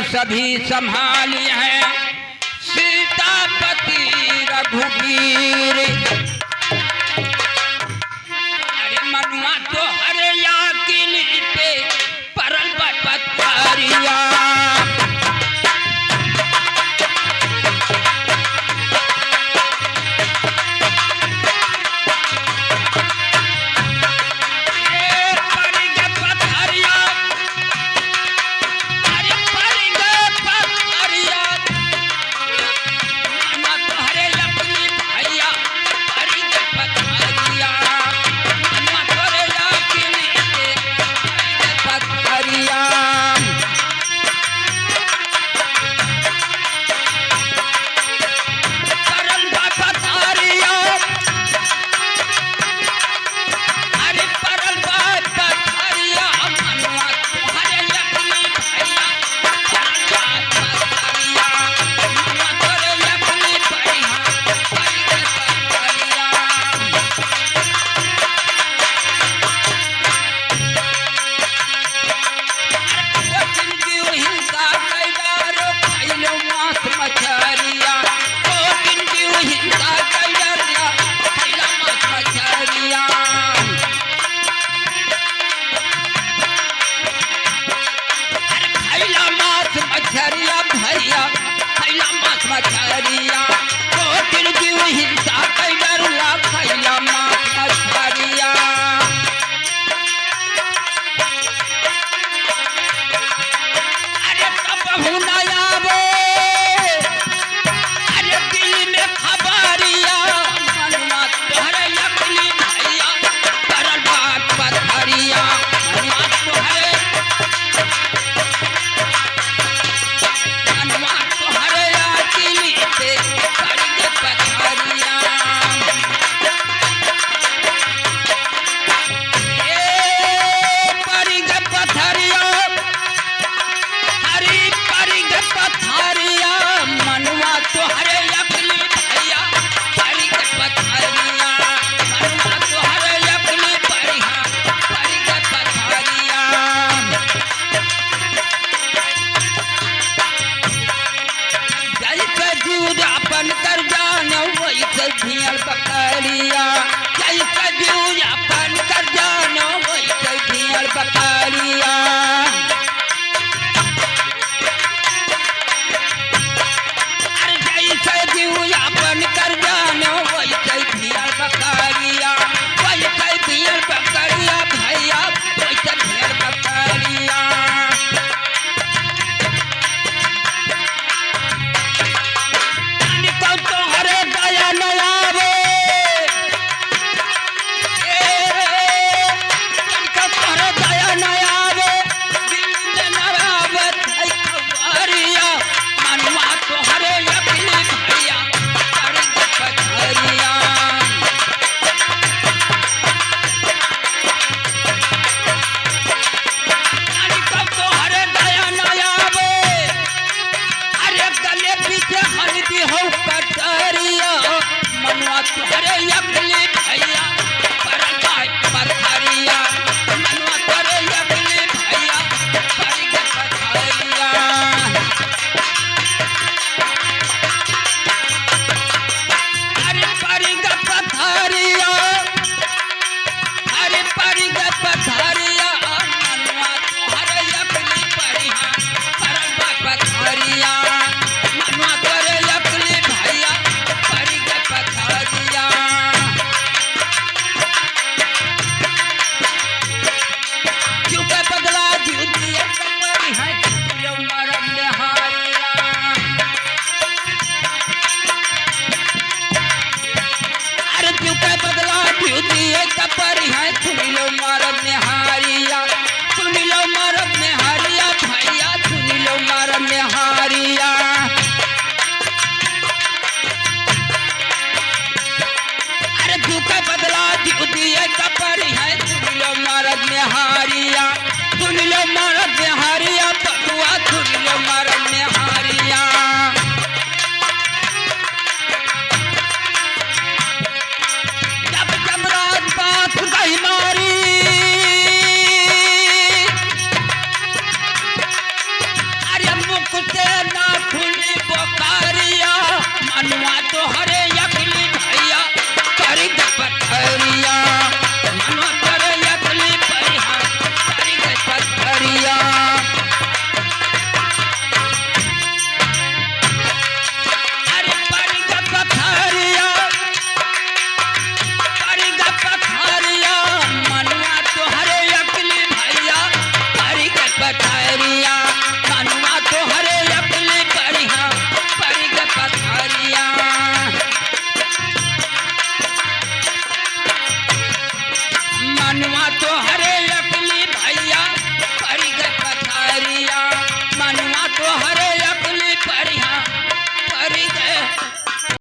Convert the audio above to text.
सभी संभाली है सीतापति रघुवीर। अरे मनुआ तो हरिया किली पे परल पथरिया। दिए तपर है सुन लो मरद निहारिया सुन लो मरद निहारिया बबुआ सुन लो मरद निहारिया जब जमराज बात गई मारी अरे मुख से ना खुली बोकारिया मनुआ तो हरे यकली भैया करी पथरिया मनुआ करे यकली भैया करी पथरिया अरे परी पथरिया मनुआ तो हरे यकली भैया करी पथरिया मनुआ तो हरे यकली भैया करी पथरिया मनुआ तो